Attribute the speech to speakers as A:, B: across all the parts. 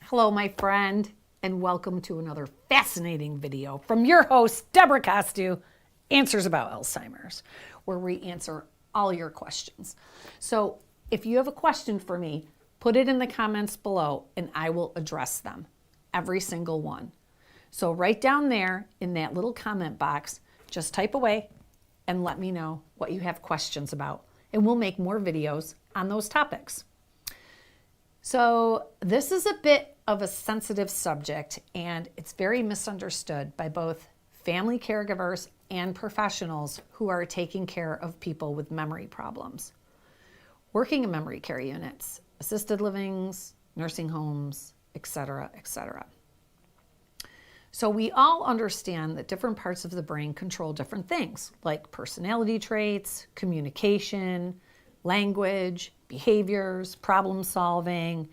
A: Hello, my friend, and welcome to another fascinating video from your host, Debra Costu, Answers About Alzheimer's, where we answer all your questions. So if you have a question for me, put it in the comments below and I will address them, every single one. So right down there in that little comment box, just type away and let me know what you have questions about, and we'll make more videos on those topics. So this is a bit of a sensitive subject, and it's very misunderstood by both family caregivers and professionals who are taking care of people with memory problems, working in memory care units, assisted livings, nursing homes, etc., etc. So we all understand that different parts of the brain control different things, like personality traits, communication, language, behaviors, problem solving.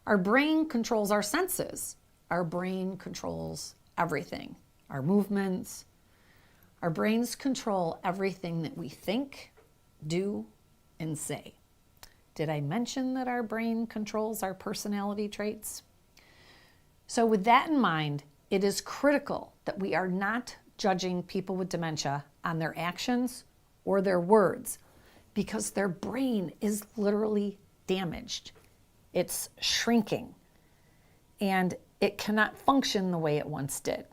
A: Our brain controls our senses. Our brain controls everything, our movements. Our brains control everything that we think, do, and say. Did I mention that our brain controls our personality traits? So with that in mind, it is critical that we are not judging people with dementia on their actions or their words, because their brain is literally damaged. It's shrinking, and it cannot function the way it once did.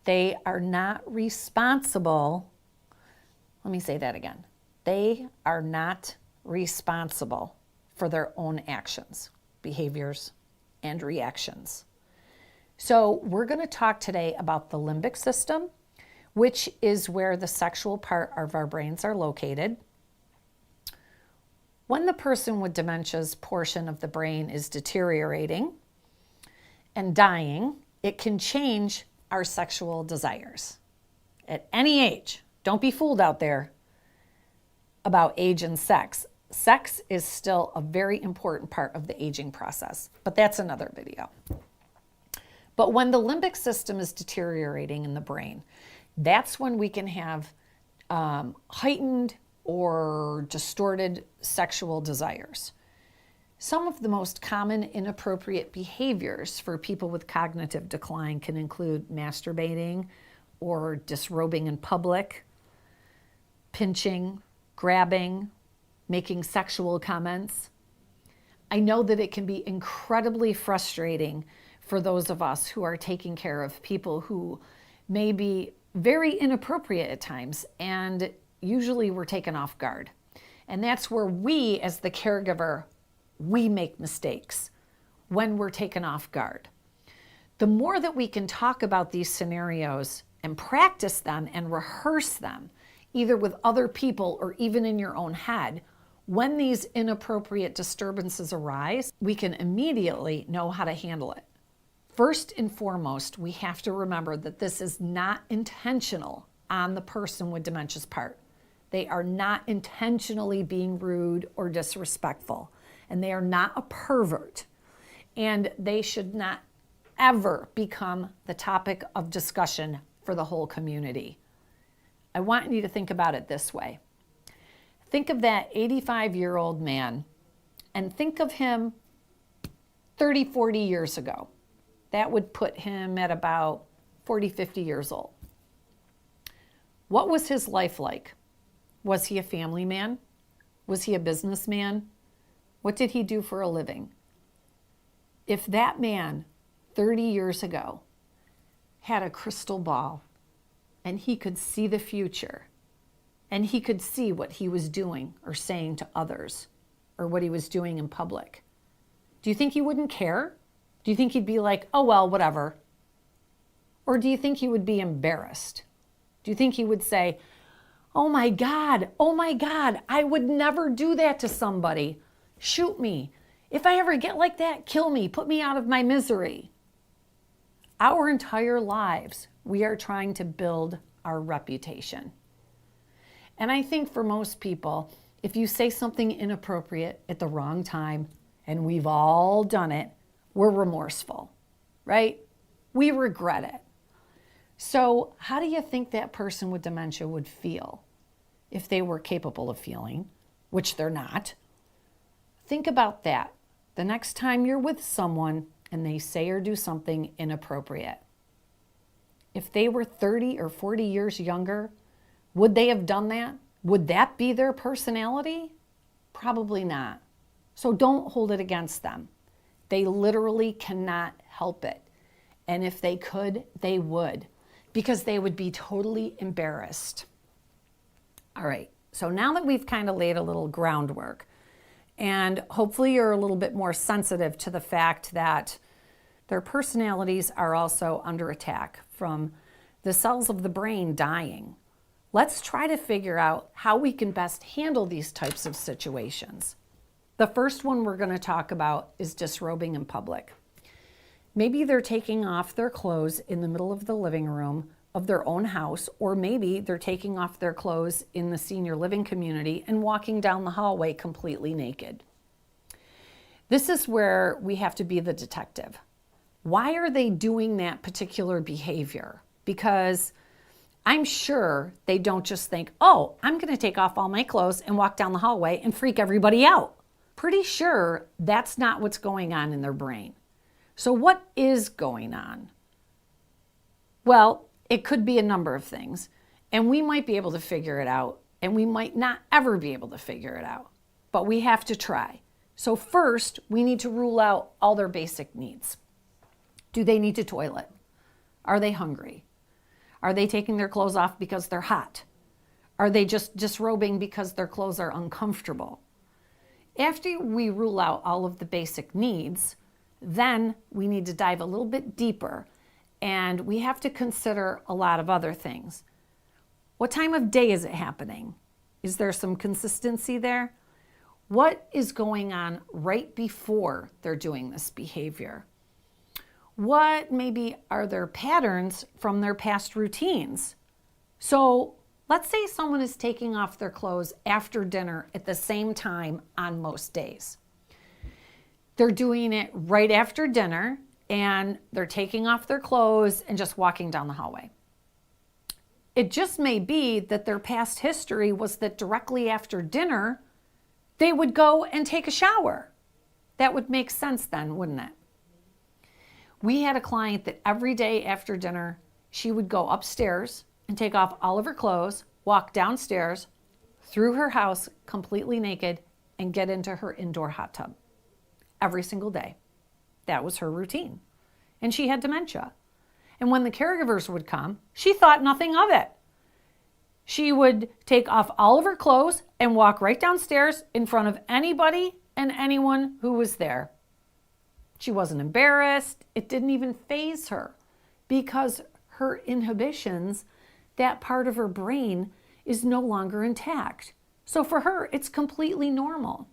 A: They are not responsible. Let me say that again. They are not responsible for their own actions, behaviors, and reactions. So we're going to talk today about the limbic system, which is where the sexual part of our brains are located. When the person with dementia's portion of the brain is deteriorating and dying, it can change our sexual desires at any age. Don't be fooled out there about age and sex. Sex is still a very important part of the aging process, but that's another video. But when the limbic system is deteriorating in the brain, that's when we can have heightened or distorted sexual desires. Some of the most common inappropriate behaviors for people with cognitive decline can include masturbating or disrobing in public, pinching, grabbing, making sexual comments. I know that it can be incredibly frustrating for those of us who are taking care of people who may be very inappropriate at times, and usually we're taken off guard. And that's where we, as the caregiver, we make mistakes when we're taken off guard. The more that we can talk about these scenarios and practice them and rehearse them, either with other people or even in your own head, when these inappropriate disturbances arise, we can immediately know how to handle it. First and foremost, we have to remember that this is not intentional on the person with dementia's part. They are not intentionally being rude or disrespectful, and they are not a pervert, and they should not ever become the topic of discussion for the whole community. I want you to think about it this way. Think of that 85-year-old man, and think of him 30, 40 years ago. That would put him at about 40, 50 years old. What was his life like? Was he a family man? Was he a businessman? What did he do for a living? If that man 30 years ago had a crystal ball and he could see the future and he could see what he was doing or saying to others or what he was doing in public, do you think he wouldn't care? Do you think he'd be like, oh, well, whatever? Or do you think he would be embarrassed? Do you think he would say, oh my God, I would never do that to somebody. Shoot me. If I ever get like that, kill me, put me out of my misery. Our entire lives, we are trying to build our reputation. And I think for most people, if you say something inappropriate at the wrong time, and we've all done it, we're remorseful, right? We regret it. So how do you think that person with dementia would feel if they were capable of feeling, which they're not? Think about that. The next time you're with someone and they say or do something inappropriate. If they were 30 or 40 years younger, would they have done that? Would that be their personality? Probably not. So don't hold it against them. They literally cannot help it. And if they could, they would, because they would be totally embarrassed. All right, so now that we've kind of laid a little groundwork, and hopefully you're a little bit more sensitive to the fact that their personalities are also under attack from the cells of the brain dying, let's try to figure out how we can best handle these types of situations. The first one we're going to talk about is disrobing in public. Maybe they're taking off their clothes in the middle of the living room of their own house, or maybe they're taking off their clothes in the senior living community and walking down the hallway completely naked. This is where we have to be the detective. Why are they doing that particular behavior? Because I'm sure they don't just think, oh, I'm going to take off all my clothes and walk down the hallway and freak everybody out. Pretty sure that's not what's going on in their brain. So what is going on? Well, it could be a number of things, and we might be able to figure it out, and we might not ever be able to figure it out, but we have to try. So first, we need to rule out all their basic needs. Do they need to toilet? Are they hungry? Are they taking their clothes off because they're hot? Are they just disrobing because their clothes are uncomfortable? After we rule out all of the basic needs, then we need to dive a little bit deeper, and we have to consider a lot of other things. What time of day is it happening? Is there some consistency there? What is going on right before they're doing this behavior? What maybe are their patterns from their past routines? So let's say someone is taking off their clothes after dinner at the same time on most days. They're doing it right after dinner, and they're taking off their clothes and just walking down the hallway. It just may be that their past history was that directly after dinner, they would go and take a shower. That would make sense then, wouldn't it? We had a client that every day after dinner, she would go upstairs and take off all of her clothes, walk downstairs, through her house completely naked, and get into her indoor hot tub. Every single day. That was her routine. And she had dementia. And when the caregivers would come, she thought nothing of it. She would take off all of her clothes and walk right downstairs in front of anybody and anyone who was there. She wasn't embarrassed. It didn't even faze her because her inhibitions, that part of her brain, is no longer intact. So for her, it's completely normal.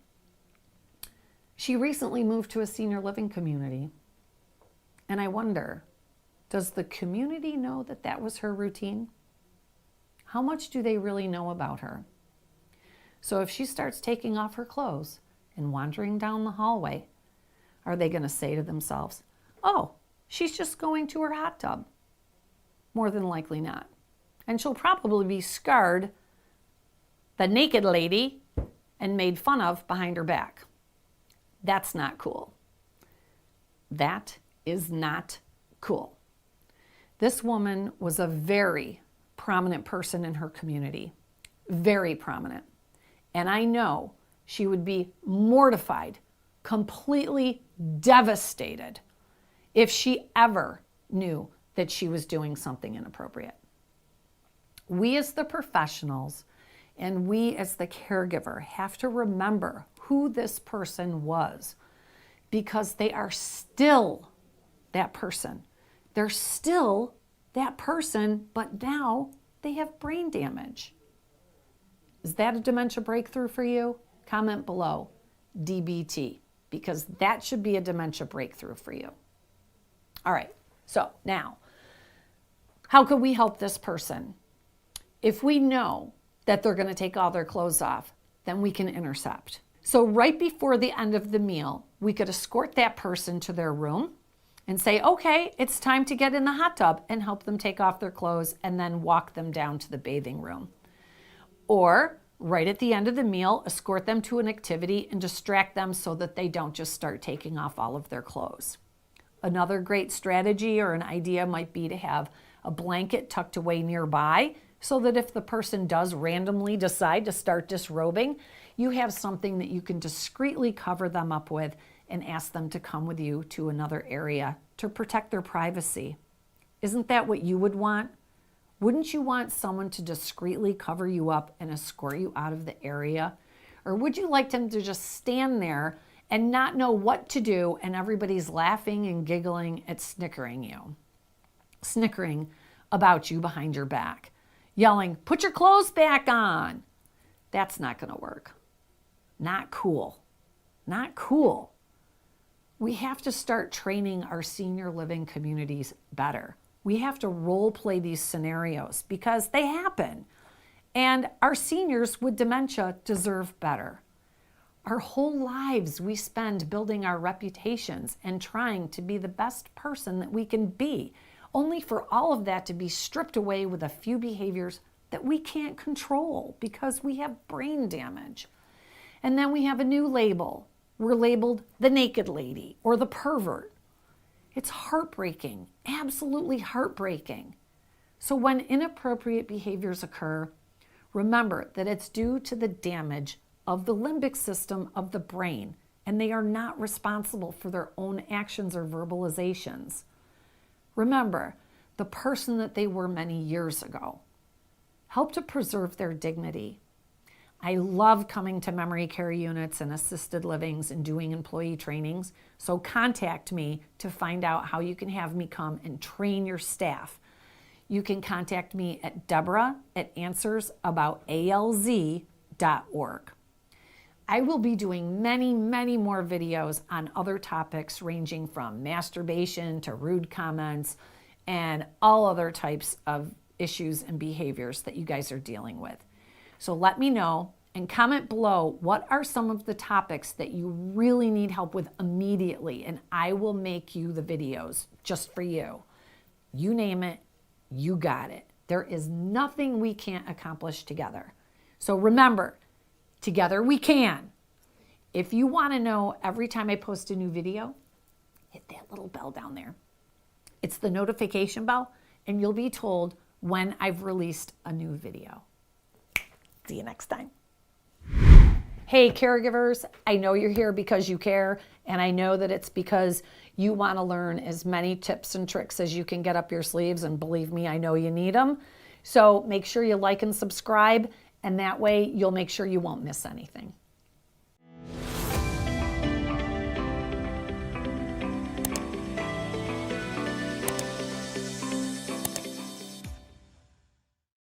A: She recently moved to a senior living community. And I wonder, does the community know that that was her routine? How much do they really know about her? So if she starts taking off her clothes and wandering down the hallway, are they going to say to themselves, oh, she's just going to her hot tub? More than likely not. And she'll probably be scarred, the naked lady, and made fun of behind her back. That's not cool. That is not cool. This woman was a very prominent person in her community, very prominent. And I know she would be mortified, completely devastated if she ever knew that she was doing something inappropriate. We as the professionals and we as the caregiver have to remember who this person was, because they are still that person. They're still that person, but now they have brain damage. Is that a dementia breakthrough for you? Comment below, DBT, because that should be a dementia breakthrough for you. All right, so now, how could we help this person? If we know that they're going to take all their clothes off, then we can intercept. So right before the end of the meal, we could escort that person to their room and say, okay, it's time to get in the hot tub, and help them take off their clothes and then walk them down to the bathing room. Or right at the end of the meal, escort them to an activity and distract them so that they don't just start taking off all of their clothes. Another great strategy or an idea might be to have a blanket tucked away nearby so that if the person does randomly decide to start disrobing, you have something that you can discreetly cover them up with and ask them to come with you to another area to protect their privacy. Isn't that what you would want? Wouldn't you want someone to discreetly cover you up and escort you out of the area? Or would you like them to just stand there and not know what to do and everybody's laughing and giggling at snickering about you behind your back, yelling, "Put your clothes back on"? That's not going to work. Not cool. Not cool. We have to start training our senior living communities better. We have to role play these scenarios because they happen. And our seniors with dementia deserve better. Our whole lives we spend building our reputations and trying to be the best person that we can be, only for all of that to be stripped away with a few behaviors that we can't control because we have brain damage. And then we have a new label. We're labeled the naked lady or the pervert. It's heartbreaking, absolutely heartbreaking. So when inappropriate behaviors occur, remember that it's due to the damage of the limbic system of the brain, and they are not responsible for their own actions or verbalizations. Remember the person that they were many years ago. Help to preserve their dignity. I love coming to memory care units and assisted livings and doing employee trainings, so contact me to find out how you can have me come and train your staff. You can contact me at Debra at answersaboutalz.org. I will be doing many, many more videos on other topics ranging from masturbation to rude comments and all other types of issues and behaviors that you guys are dealing with. So let me know and comment below what are some of the topics that you really need help with immediately, and I will make you the videos just for you. You name it, you got it. There is nothing we can't accomplish together. So remember, together we can. If you want to know every time I post a new video, hit that little bell down there. It's the notification bell, and you'll be told when I've released a new video. See you next time. Hey caregivers, I know you're here because you care, and I know that it's because you want to learn as many tips and tricks as you can get up your sleeves, and believe me, I know you need them. So make sure you like and subscribe, and that way you'll make sure you won't miss anything.